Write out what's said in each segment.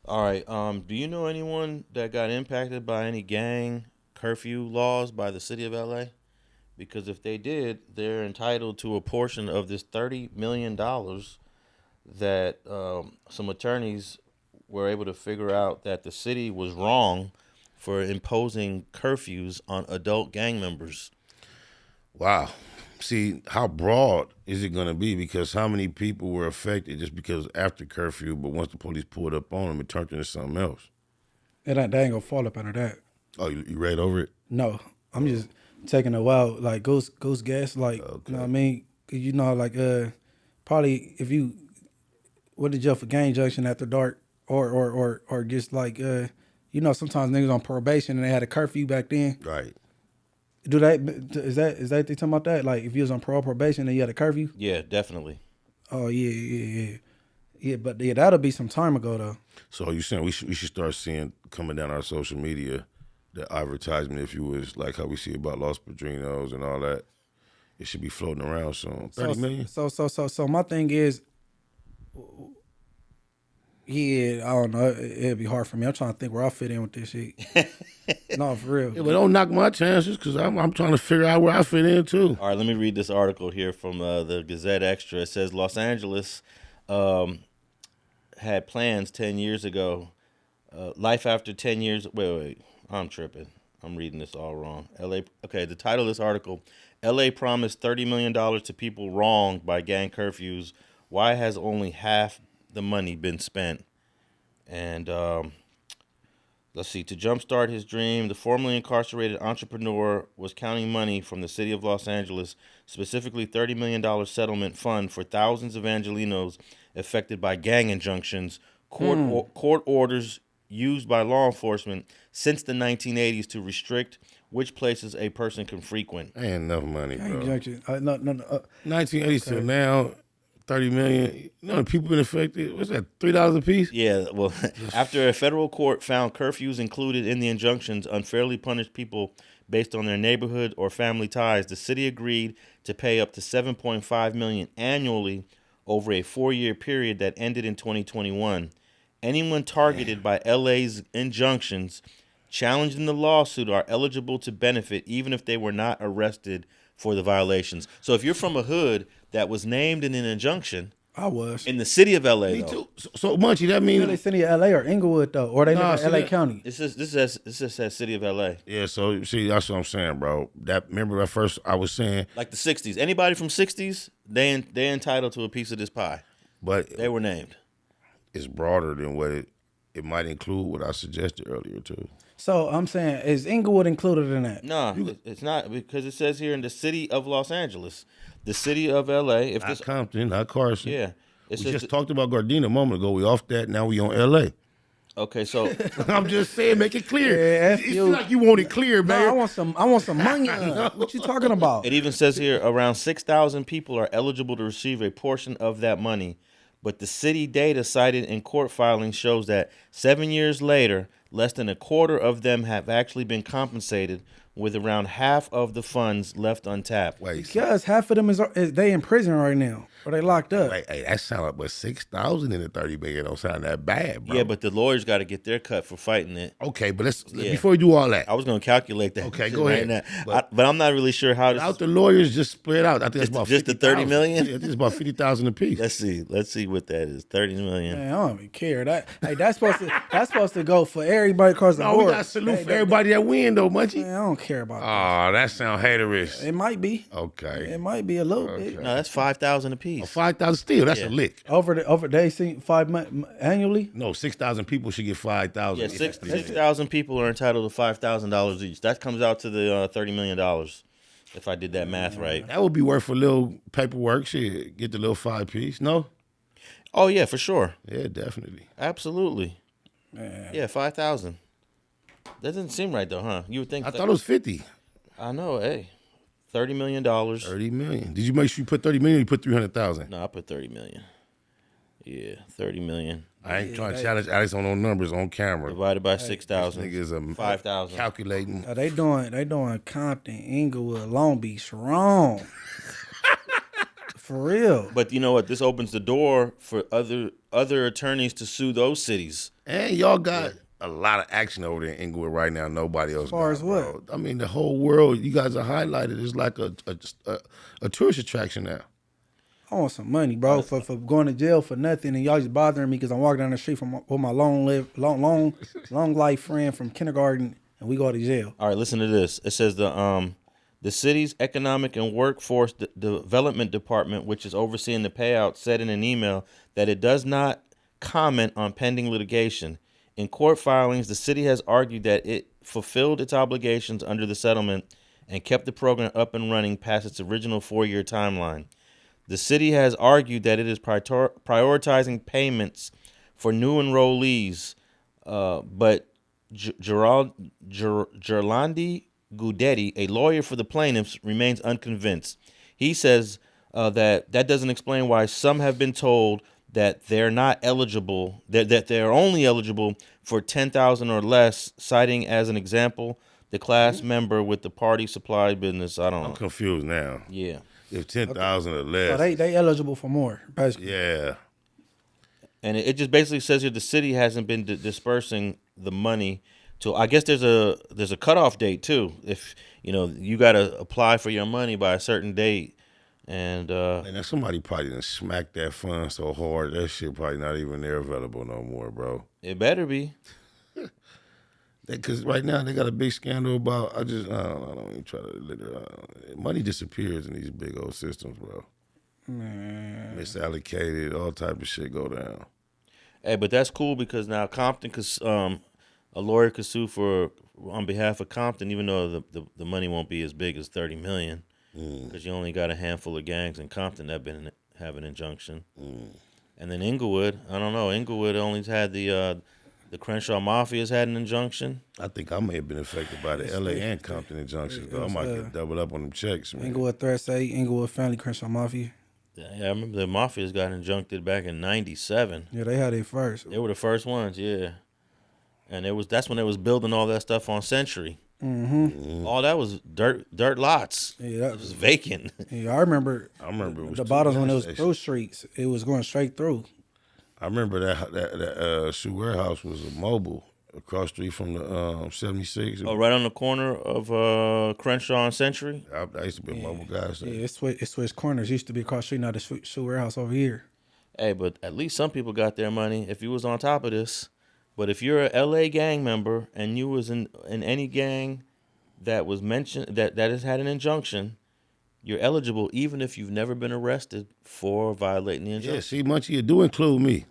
All right. Do you know anyone that got impacted by any gang curfew laws by the city of LA? Because if they did, they're entitled to a portion of this $30 million that some attorneys were able to figure out that the city was wrong for imposing curfews on adult gang members. Wow. See, how broad is it going to be? Because how many people were affected just because after curfew, but once the police pulled up on them, it turned into something else? They ain't gonna fall up under that. Oh, you read over it? No, I'm just taking a while, like Ghost Gas, like you know what I mean? 'Cause you know, like probably if you went to jail for gang junction after dark, or just like you know, sometimes niggas on probation and they had a curfew back then. Right. Do they is that they talking about that? Like if you was on probation and you had a curfew? Yeah, definitely. Oh yeah. But yeah, that'll be some time ago though. So you saying we should start seeing coming down our social media the advertisement, if you was like how we see about Los Padrinos and all that. It should be floating around soon. 30 million? So my thing is, yeah, I don't know. It'd be hard for me. I'm trying to think where I fit in with this shit. No, for real. Yeah, but don't knock my chances because I'm trying to figure out where I fit in too. All right, let me read this article here from the Gazette Extra. It says Los Angeles had plans 10 years ago. Life after 10 years. Wait. I'm tripping. I'm reading this all wrong. Okay, the title of this article, LA promised $30 million to people wronged by gang curfews. Why has only half the money been spent? And let's see. To jumpstart his dream, the formerly incarcerated entrepreneur was counting money from the city of Los Angeles, specifically $30 million settlement fund for thousands of Angelenos affected by gang injunctions, court orders used by law enforcement since the 1980s to restrict which places a person can frequent. Ain't enough money, bro. Injunction. No. 1980s till now, 30 million. You know the people been affected? What's that, $3 a piece? Yeah, well, after a federal court found curfews included in the injunctions unfairly punished people based on their neighborhood or family ties, the city agreed to pay up to $7.5 million annually over a 4-year period that ended in 2021. Anyone targeted by LA's injunctions challenged in the lawsuit are eligible to benefit even if they were not arrested for the violations. So if you're from a hood that was named in an injunction, I was in the city of LA, Me though, too. So Munchie, that You know, they means city of LA or Inglewood though, or they Nah, live in LA see that- County. this just says city of LA, yeah. So see, that's what I'm saying, bro. That remember at first I was saying, like the '60s. Anybody from '60s, they entitled to a piece of this pie. but They were named. it's broader than what it might include. What I suggested earlier too. So I'm saying, is Inglewood included in that? No, it's not, because it says here in the city of Los Angeles, the city of LA. If Not this, Compton, not Carson. yeah, We it says just talked about Gardena a moment ago. We off that. Now we on LA. okay. So I'm just saying, make it clear. Yeah, it's you. like you want it clear, No, man. I want some money. What you talking about? it even says here around 6,000 people are eligible to receive a portion of that money, but the city data cited in court filings shows that 7 years later, less than a quarter of them have actually been compensated, with around half of the funds left untapped. Wait, Because half of them is they in prison right now, or they locked up. wait, hey, that sound like, but 6,000 in the 30 million don't sound that bad, bro. Yeah, but the lawyers got to get their cut for fighting it. okay, but let's Yeah. before we do all that, I was going to calculate that. Okay, shit go ahead. now. But- But I'm not really sure how this. without the lawyers, just spread out. I think it's about just the 30 50,000. million? Yeah, I think it's about 50,000 a piece. Let's see what that is. 30 million. Man, I don't even care. That's supposed to go for everybody across the No, we board. got to salute for everybody that win, though, Munchie. Man, I don't care about that. Oh, that sound haterish. It might be. Okay. It might be a little bit. No, that's 5,000 a piece. 5,000 still, that's Yeah. a lick. Over they see 5 months annually. No, 6,000 people should get 5,000. Yeah, 6,000 people are entitled to $5,000 each. That comes out to the $30 million, if I did that math right. That would be worth a little paperwork. Shit, get the little 5 piece. No? Oh yeah, for sure, Yeah, definitely. absolutely. Yeah, 5,000. That doesn't seem right though, huh? You would think. I thought it was 50. I know. Hey, $30 million. 30 million. Did you make sure you put 30 million or you put 300,000? No, I put 30 million. Yeah, 30 million I ain't trying to challenge Alex on those numbers on camera. divided by 6,000. Niggas are 5,000. calculating. They doing Compton, Inglewood, Long Beach wrong. For real. But you know what? This opens the door for other attorneys to sue those cities. And y'all got a lot of action over there in Inglewood right now. Nobody else As far got, as bro. what? I mean, the whole world, you guys are highlighted. It's like a tourist attraction now. I want some money, bro, for going to jail for nothing, and y'all just bothering me because I'm walking down the street with my long life friend from kindergarten, and we go to jail. All right, listen to this. It says the city's economic and workforce development department, which is overseeing the payout, said in an email that it does not comment on pending litigation. In court filings, the city has argued that it fulfilled its obligations under the settlement and kept the program up and running past its original 4-year timeline. The city has argued that it is prioritizing payments for new enrollees, but Gerlandi Gudetti, a lawyer for the plaintiffs, remains unconvinced. He says that doesn't explain why some have been told that they're not eligible, that they're only eligible for $10,000 or less, citing as an example the class member with the party supply business. I don't know. I'm confused now. Yeah. If 10,000 or less. So they eligible for more, basically. Yeah. And it just basically says here the city hasn't been dispersing the money to. I guess there's a cutoff date too. If you got to apply for your money by a certain date, and somebody probably done smacked that fund so hard that shit probably not even there available no more, bro. it better be. Because right now they got a big scandal about. I don't even try to. Money disappears in these big old systems, bro. Man. Misallocated, all type of shit go down. Hey, but that's cool because now Compton, a lawyer could sue on behalf of Compton, even though the money won't be as big as $30 million, because you only got a handful of gangs in Compton that have an injunction. And then Inglewood, I don't know. Inglewood only had the Crenshaw Mafia's had an injunction. I think I may have been affected by the LA and Compton injunctions, though. I might get doubled up on them checks, man. Inglewood Threat Say, Inglewood Family, Crenshaw Mafia. Yeah, I remember the Mafias got injuncted back in '97. Yeah, they had it first. They were the first ones, yeah. And that's when they was building all that stuff on Century. Mm-hmm. All that was dirt lots. Yeah, it was vacant. Yeah, I remember it was the bottoms when it was through streets. It was going straight through. I remember that shoe warehouse was a mobile across the street from the 76. Oh, right on the corner of Crenshaw and Century? I used to be a mobile guy. So. Yeah, it switched corners. It used to be across the street, now the shoe warehouse over here. Hey, but at least some people got their money if you was on top of this. But if you're a LA gang member and you was in any gang that was mentioned that has had an injunction, you're eligible even if you've never been arrested for violating the injunction. Yeah, see, Munchie, you do include me.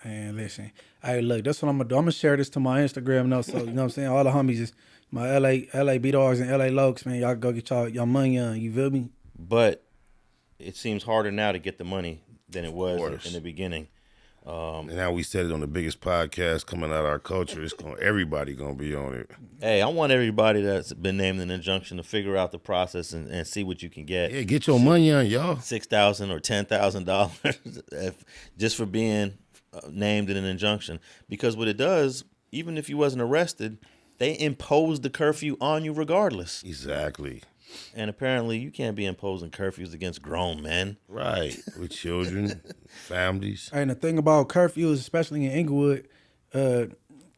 Man, listen. Hey, look, that's what I'm gonna do. I'm gonna share this to my Instagram now. So you know what I'm saying? All the homies is my LA B-Dogs and LA Lokes, man. Y'all go get y'all money on. You feel me? But it seems harder now to get the money than it was in the beginning. And now we said it on the biggest podcast coming out of our culture. Everybody gonna be on it. Hey, I want everybody that's been named an injunction to figure out the process and see what you can get. Yeah, get your money on, y'all. $6,000 or $10,000 just for being named in an injunction. Because what it does, even if you wasn't arrested, they impose the curfew on you regardless. Exactly. And apparently you can't be imposing curfews against grown men. Right. With children, families. And the thing about curfews, especially in Inglewood, not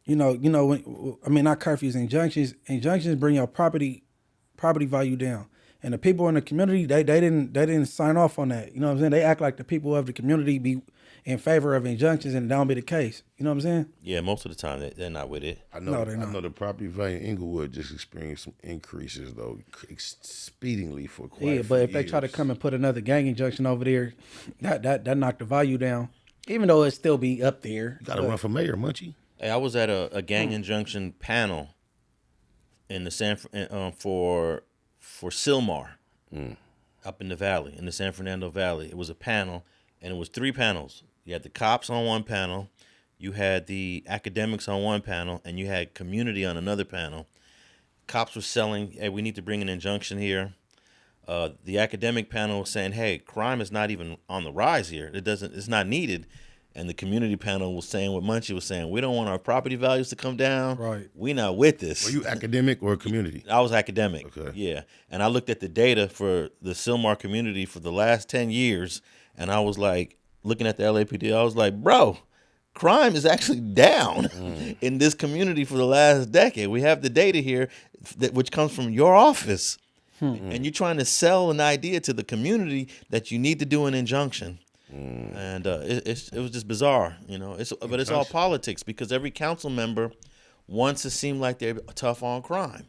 curfews, injunctions bring your property value down. And the people in the community, they didn't sign off on that. You know what I'm saying? They act like the people of the community be in favor of injunctions, and that don't be the case. You know what I'm saying? Yeah, most of the time they're not with it. I know the property value in Inglewood just experienced some increases though, speedingly for quite a few years. But if they try to come and put another gang injunction over there, that knocked the value down. Even though it still be up there. You got to run for mayor, Munchie. Hey, I was at a gang injunction panel in the for Silmar up in the valley, in the San Fernando Valley. It was a panel, and it was 3 panels. You had the cops on one panel, you had the academics on one panel, and you had community on another panel. Cops were selling, hey, we need to bring an injunction here. The academic panel was saying, hey, crime is not even on the rise here. It's not needed. and the community panel was saying what Munchie was saying. We don't want our property values to come down. Right. We not with this. Were you academic or community? I was academic. Okay. Yeah. And I looked at the data for the Sylmar community for the last 10 years, and I was like, looking at the LAPD, I was like, bro, crime is actually down in this community for the last decade. We have the data here, which comes from your office. And you're trying to sell an idea to the community that you need to do an injunction. And it was just bizarre, you know. But it's all politics because every council member wants to seem like they're tough on crime.